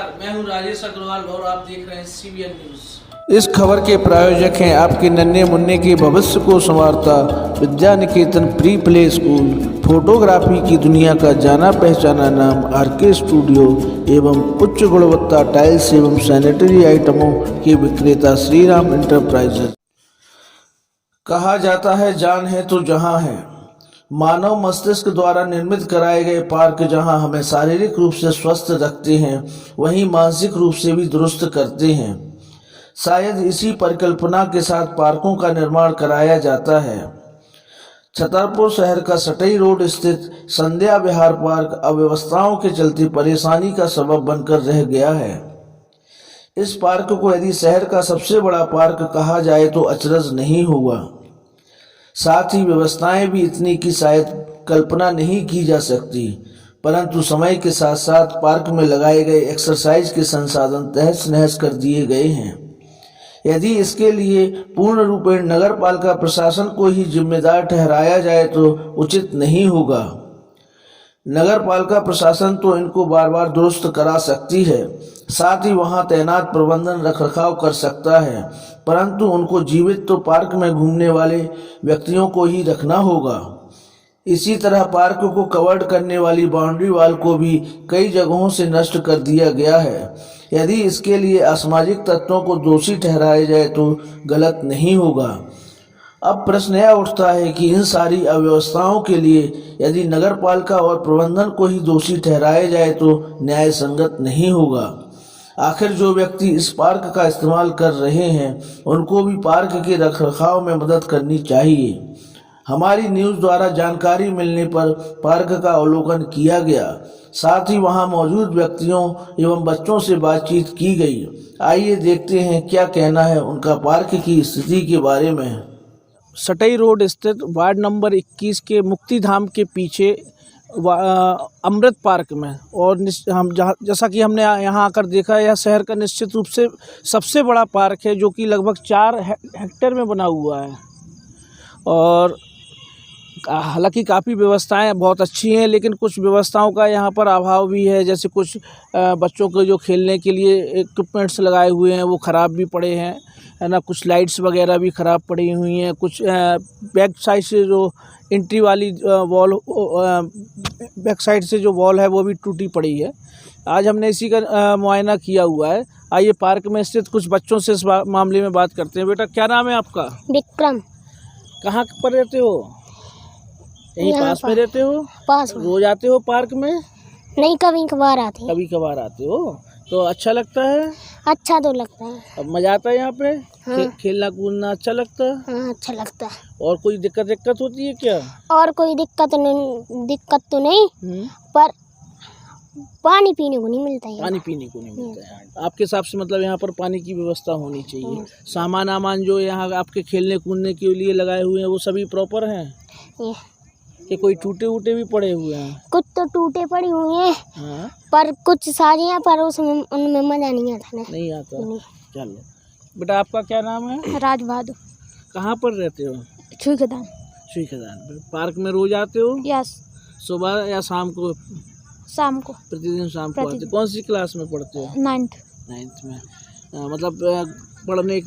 नमस्कार, मैं हूं राजेश अग्रवाल और आप देख रहे हैं CBN न्यूज। इस खबर के प्रायोजक हैं आपके नन्हे मुन्ने के भविष्य को संवारता Vidya Niketan pre play school, photography की दुनिया का जाना पहचाना नाम RK स्टूडियो एवं उच्च गुणवत्ता टाइल्स एवं सैनिटरी आइटमों के विक्रेता श्री राम इंटरप्राइजेज। कहा जाता है जान है तो जहां है। मानव मस्तिष्क द्वारा निर्मित कराए गए पार्क जहां हमें शारीरिक रूप से स्वस्थ रखते हैं, वहीं मानसिक रूप से भी दुरुस्त करते हैं। शायद इसी परिकल्पना के साथ पार्कों का निर्माण कराया जाता है। छतरपुर शहर का सटई रोड स्थित संध्या विहार पार्क अव्यवस्थाओं के चलते परेशानी का सबब बनकर रह गया है। इस पार्क को यदि शहर का सबसे बड़ा पार्क कहा जाए तो अचरज नहीं होगा। साथ ही व्यवस्थाएं भी इतनी की शायद कल्पना नहीं की जा सकती, परंतु समय के साथ साथ पार्क में लगाए गए एक्सरसाइज के संसाधन तहस नहस कर दिए गए हैं। यदि इसके लिए पूर्ण रूपेण नगर पालिका प्रशासन को ही जिम्मेदार ठहराया जाए तो उचित नहीं होगा। नगर पालिका प्रशासन तो इनको बार बार दुरुस्त करा सकती है, साथ ही वहां तैनात प्रबंधन रखरखाव कर सकता है, परंतु उनको जीवित तो पार्क में घूमने वाले व्यक्तियों को ही रखना होगा। इसी तरह पार्क को कवर्ड करने वाली बाउंड्री वॉल को भी कई जगहों से नष्ट कर दिया गया है। यदि इसके लिए असामाजिक तत्वों को दोषी ठहराया जाए तो गलत नहीं होगा। अब प्रश्न यह उठता है कि इन सारी अव्यवस्थाओं के लिए यदि नगर पालिका और प्रबंधन को ही दोषी ठहराया जाए तो न्याय संगत नहीं होगा। आखिर जो व्यक्ति इस पार्क का इस्तेमाल कर रहे हैं उनको भी पार्क के रखरखाव में मदद करनी चाहिए। हमारी न्यूज़ द्वारा जानकारी मिलने पर पार्क का अवलोकन किया गया, साथ ही वहां मौजूद व्यक्तियों एवं बच्चों से बातचीत की गई। आइए देखते हैं क्या कहना है उनका पार्क की स्थिति के बारे में। सटई रोड स्थित वार्ड नंबर 21 के मुक्तिधाम के पीछे अमृत पार्क में और हम जैसा कि हमने यहाँ आकर देखा, यह शहर का निश्चित रूप से सबसे बड़ा पार्क है जो कि लगभग 4 हेक्टेयर में बना हुआ है। और हालांकि काफ़ी व्यवस्थाएं बहुत अच्छी हैं, लेकिन कुछ व्यवस्थाओं का यहाँ पर अभाव भी है। जैसे कुछ बच्चों के जो खेलने के लिए इक्विपमेंट्स लगाए हुए हैं वो ख़राब भी पड़े हैं, है ना। कुछ लाइट्स वगैरह भी ख़राब पड़ी हुई हैं। कुछ बैक साइड से जो एंट्री वाली वॉल, बैक साइड से जो वॉल है वो भी टूटी पड़ी है। आज हमने इसी का मुआयना किया हुआ है। आइए पार्क में स्थित कुछ बच्चों से इस मामले में बात करते हैं। बेटा, क्या नाम है आपका? विक्रम। कहाँ पर रहते हो? यहीं पास में रहते हो? पास में। रोज आते हो पार्क में? नहीं, कभी कभार आते हैं। कभी कभार आते हो तो अच्छा लगता है? अच्छा तो लगता है। अब मजा आता है यहाँ पे? हाँ। खेलना कूदना अच्छा लगता है? हाँ, अच्छा लगता है। और कोई दिक्कत होती है क्या? और कोई दिक्कत तो नहीं, पर पानी पीने को नहीं मिलता है। पानी पीने को नहीं मिलता है। आपके हिसाब से मतलब यहाँ पर पानी की व्यवस्था होनी चाहिए। सामान जो यहाँ आपके खेलने कूदने के लिए लगाए हुए हैं वो सभी प्रॉपर हैं कि कोई टूटे भी पड़े हुए हैं? कुछ तो टूटे पड़े हुए हैं। हाँ। पर कुछ सारे हैं, पर उसमें उनमें मजा नहीं आता ना। नहीं आता। चलो बेटा, आपका क्या नाम है? राज बहादुर। कहाँ पर रहते हो? छुईखदान। पार्क में रोज आते हो? यस। सुबह या शाम को? शाम को। प्रतिदिन शाम को आते हो। कौन सी क्लास में पढ़ते हो? 9th में। मतलब पढ़ने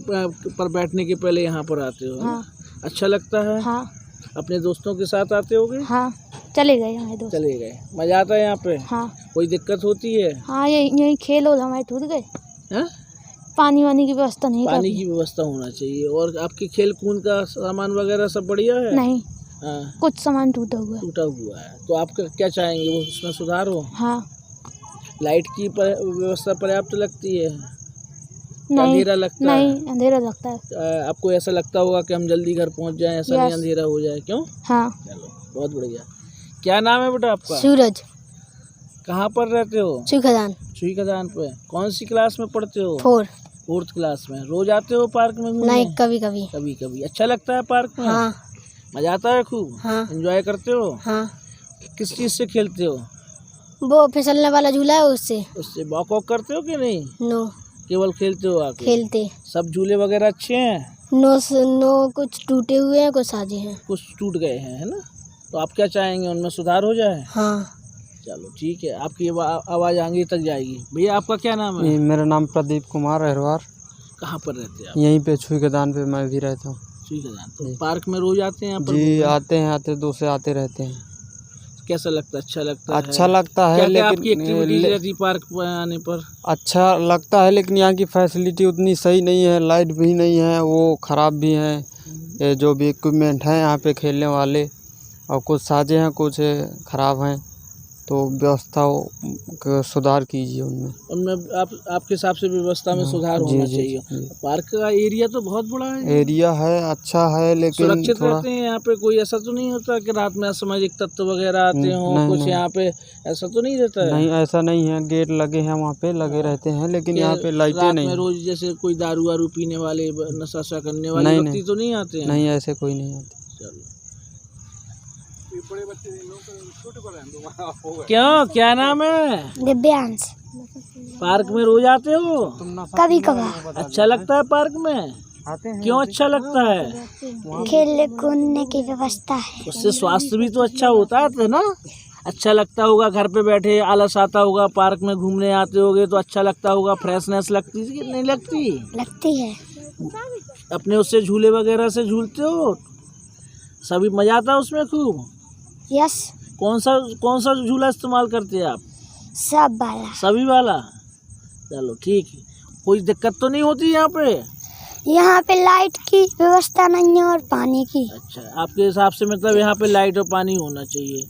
पर बैठने के पहले यहाँ पर आते हो? हाँ। अच्छा लगता है? हाँ। अपने दोस्तों के साथ आते होगे? हाँ, चले गए हमारे दोस्त। चले गए। मजा आता है यहाँ पे? हाँ। कोई दिक्कत होती है? हाँ, यही खेल हो हमारे टूट गए। पानी वानी की व्यवस्था नहीं। पानी की व्यवस्था होना चाहिए। और आपके खेल कूद का सामान वगैरह सब बढ़िया है? नहीं। हाँ। कुछ सामान टूटा हुआ है। तो आप क्या चाहेंगे, वो उसमें सुधार हो? हाँ। लाइट की व्यवस्था पर्याप्त लगती है? नहीं, अंधेरा लगता है? नहीं, अंधेरा लगता है। आपको ऐसा लगता होगा कि हम जल्दी घर पहुंच जाएं, ऐसा नहीं अंधेरा हो जाए? क्यों? हाँ। चलो, बहुत बढ़िया। क्या नाम है बेटा आपका? सूरज। कहाँ पर रहते हो? छुईखदान पे। कौन सी क्लास में पढ़ते हो? 4th क्लास में। रोज आते हो पार्क में घूमने? नहीं, कभी। अच्छा लगता है पार्क में? हाँ। मजा आता है खूब? हाँ। एंजॉय करते हो? हाँ। किस चीज़ से खेलते हो? वो फिसलने वाला झूला है, उससे वॉक वॉक करते हो कि नहीं? नो। केवल खेलते हो आके? खेलते। सब झूले वगैरह अच्छे हैं? नो, कुछ टूटे हुए हैं, कुछ साजे हैं। कुछ टूट गए हैं, है ना। तो आप क्या चाहेंगे, उनमें सुधार हो जाए? हाँ। चलो ठीक है, आपकी आवाज़ आगे तक जाएगी। भैया आपका क्या नाम है? मेरा नाम प्रदीप कुमार अहरवार। कहाँ पर रहते हैं आप? यहीं पे छुई मैदान पे मैं भी रहता हूँ। ठीक है, तो पार्क में रोज आते हैं यहाँ पर? जी आते हैं, आते दो से आते रहते हैं। कैसा लगता है? अच्छा लगता है? अच्छा लगता है, क्या लेकिन आपकी एक्टिविटीज रहती पार्क पर आने पर? अच्छा लगता है, लेकिन यहाँ की फैसिलिटी उतनी सही नहीं है, लाइट भी नहीं है, वो ख़राब भी हैं। ये जो भी इक्विपमेंट हैं यहाँ पे खेलने वाले, और कुछ साजे हैं, कुछ ख़राब हैं, तो व्यवस्था का सुधार कीजिए उनमें। उनमें आपके हिसाब से व्यवस्था में सुधार होना चाहिए। पार्क का एरिया तो बहुत बड़ा है। एरिया है, अच्छा है, लेकिन सुरक्षित रहते हैं यहाँ पे? कोई ऐसा तो नहीं होता कि रात में असामाजिक तत्व वगैरह आते हों कुछ यहाँ पे? ऐसा तो नहीं रहता है? नहीं, ऐसा नहीं है, गेट लगे हैं, वहाँ पे लगे रहते हैं, लेकिन यहाँ पे लाइटें नहीं। रोज जैसे कोई दारू वारू पीने वाले, नशा करने वाले व्यक्ति तो नहीं आते हैं? नहीं, ऐसे कोई नहीं आते। क्यों, क्या नाम है? दिव्यांश। पार्क में रोज आते हो? कभी कभार। अच्छा लगता है पार्क में? क्यों अच्छा लगता है? खेलने कूदने की व्यवस्था है, उससे स्वास्थ्य भी तो अच्छा होता है ना? अच्छा लगता होगा, घर पे बैठे आलस आता होगा, पार्क में घूमने आते होगे तो अच्छा लगता होगा, फ्रेशनेस लगती है कि नहीं लगती? लगती है। अपने उससे झूले वगैरह से झूलते हो? सभी मजा आता है उसमें खूब? यस। कौन सा झूला इस्तेमाल करते हैं आप? सब वाला। सभी वाला? चलो ठीक है। कोई दिक्कत तो नहीं होती यहाँ पे? यहाँ पे लाइट की व्यवस्था नहीं है और पानी की। अच्छा, आपके हिसाब से मतलब यहाँ पे लाइट और पानी होना चाहिए,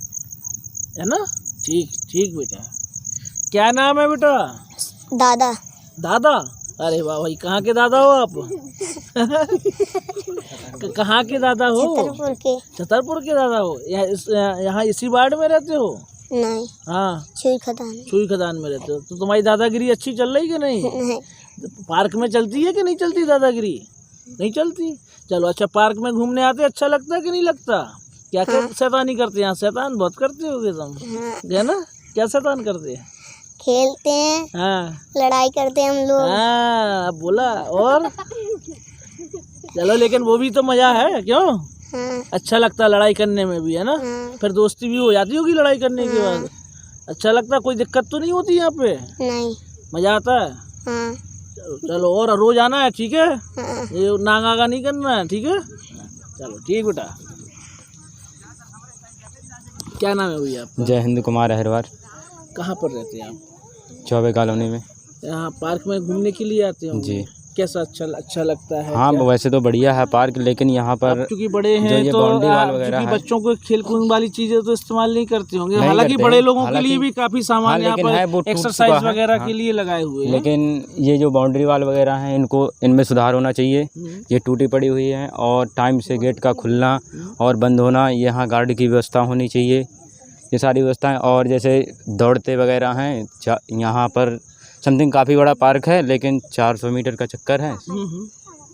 है ना? ठीक ठीक बेटा। क्या नाम है बेटा? दादा। दादा? अरे वाह भाई, कहाँ के दादा हो आप? कहाँ के दादा हो? छतरपुर के। छतरपुर के दादा हो? यहाँ इसी वार्ड में रहते हो? नहीं। हाँ, छुई खदान। छुई खदान में रहते हो। तो तुम्हारी दादागिरी अच्छी चल रही कि नहीं? नहीं। पार्क में चलती है कि नहीं चलती दादागिरी? नहीं चलती। चलो अच्छा, पार्क में घूमने आते अच्छा लगता है कि नहीं लगता? क्या क्या शैतानी करते हैं यहाँ? शैतान बहुत करते होगे तुम, है ना? क्या शैतान करते हैं? खेलते हैं। हाँ, लड़ाई करते हैं हम लोग। हाँ बोला। और चलो, लेकिन वो भी तो मजा है, क्यों? हाँ। अच्छा लगता है लड़ाई करने में भी, है ना? हाँ। फिर दोस्ती भी हो जाती होगी लड़ाई करने के बाद। अच्छा लगता है, कोई दिक्कत तो नहीं होती यहाँ पे? नहीं। मजा आता है? हाँ। चलो, और रोज आना है, ठीक है? हाँ। ये नागा नहीं करना है, ठीक है? चलो ठीक बेटा। क्या नाम है भैया आपका? जय हिंद कुमार अहरवार। कहाँ पर रहते हैं आप? चौबे कॉलोनी में। यहाँ पार्क में घूमने के लिए आते हो? जी। कैसा अच्छा लगता है? हाँ, वैसे तो बढ़िया है पार्क, लेकिन यहाँ पर क्योंकि बड़े हैं ये तो बाउंड्री वाल वगैरह क्योंकि है। बच्चों को खेल कूद वाली चीजें तो इस्तेमाल नहीं करते होंगे। नहीं हालांकि करते बड़े हैं। लोगों के लिए भी काफी सामान यहाँ पर एक्सरसाइज वगैरह के लिए लगाए हुए हैं। लेकिन ये जो बाउंड्री वाल वगैरह हैं, इनमें सुधार होना चाहिए। ये टूटी पड़ी हुई है, और टाइम से गेट का खुलना और बंद होना, यहाँ गार्ड की व्यवस्था होनी चाहिए, ये सारी व्यवस्थाएं। और जैसे दौड़ते वगैरह हैं, यहाँ पर समथिंग काफ़ी बड़ा पार्क है, लेकिन 400 मीटर का चक्कर है,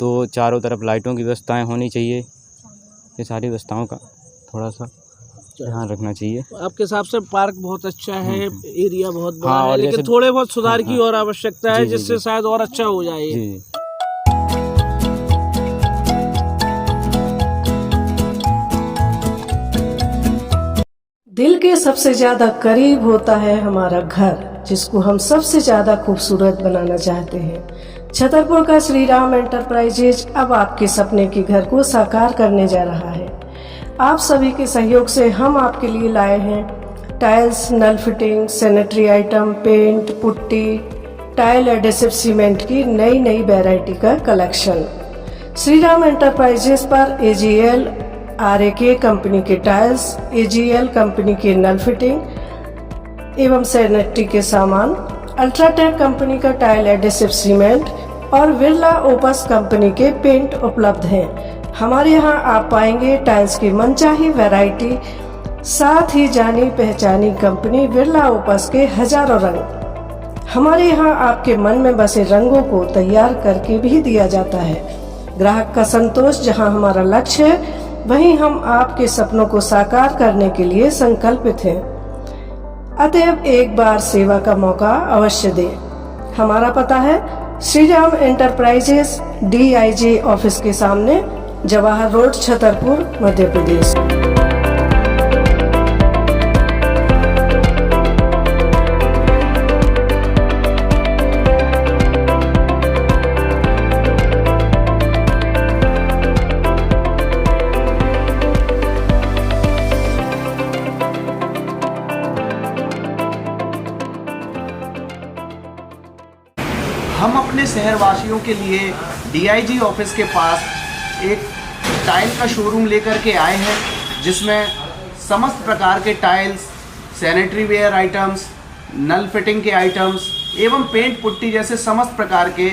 तो चारों तरफ लाइटों की व्यवस्थाएं होनी चाहिए। ये सारी व्यवस्थाओं का थोड़ा सा ध्यान रखना चाहिए। आपके हिसाब से पार्क बहुत अच्छा है, एरिया बहुत बड़ा हाँ, है, और लेकिन जैसे थोड़े बहुत सुधार की और आवश्यकता है, जी, जिससे शायद और अच्छा हो जाए। जी। दिल के सबसे ज्यादा करीब होता है हमारा घर, जिसको हम सबसे ज्यादा खूबसूरत बनाना चाहते हैं। छतरपुर का श्री राम एंटरप्राइजेज अब आपके सपने के घर को साकार करने जा रहा है। आप सभी के सहयोग से हम आपके लिए लाए हैं टाइल्स, नल fitting, sanitary item, paint, putty, tile adhesive cement की नई वैरायटी का कलेक्शन। श्री राम एंटरप्राइजेज पर AGL RAK कंपनी के टाइल्स, AGL कंपनी के नल फिटिंग एवं सैनिटरी के सामान, अल्ट्राटेक कंपनी का टाइल एडेसिव सीमेंट और बिरला ओपस कंपनी के पेंट उपलब्ध हैं। हमारे यहाँ आप पाएंगे टाइल्स की मनचाही वैरायटी, साथ ही जानी पहचानी कंपनी बिरला ओपस के हजारों रंग। हमारे यहाँ आपके मन में बसे रंगों को तैयार करके भी दिया जाता है। ग्राहक का संतोष जहाँ हमारा लक्ष्य है, वहीं हम आपके सपनों को साकार करने के लिए संकल्पित हैं। अतएव एक बार सेवा का मौका अवश्य दें। हमारा पता है Shri Ram enterprises, DIG office के सामने, जवाहर रोड, छतरपुर, मध्य प्रदेश। शहर वासियों के लिए DIG ऑफिस के पास एक टाइल का शोरूम लेकर के आए हैं, जिसमें समस्त प्रकार के टाइल्स, सैनिटरी वेयर आइटम्स, नल फिटिंग के आइटम्स एवं पेंट पुट्टी जैसे समस्त प्रकार के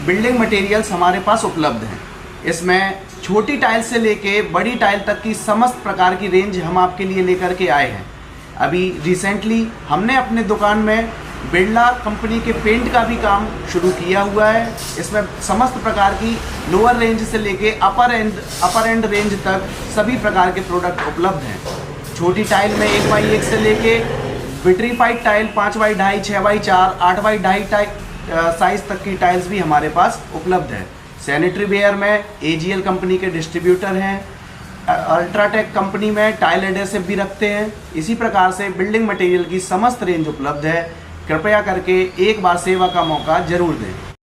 बिल्डिंग मटेरियल्स हमारे पास उपलब्ध हैं। इसमें छोटी टाइल से लेके बड़ी टाइल तक की समस्त प्रकार की रेंज हम आपके लिए लेकर के आए हैं। अभी रिसेंटली हमने अपने दुकान में बिरला कंपनी के पेंट का भी काम शुरू किया हुआ है। इसमें समस्त प्रकार की लोअर रेंज से लेके अपर एंड रेंज तक सभी प्रकार के प्रोडक्ट उपलब्ध हैं। छोटी टाइल में 1x1 से लेके vitrified tile 5x2, 6x4, 8x2 size तक की टाइल्स भी हमारे पास उपलब्ध है। सैनिटरी वेयर में AGL कंपनी के डिस्ट्रीब्यूटर हैं, अल्ट्राटेक कंपनी में टाइल एडेसिव भी रखते हैं। इसी प्रकार से बिल्डिंग मटेरियल की समस्त रेंज उपलब्ध है। कृपया करके एक बार सेवा का मौका जरूर दें।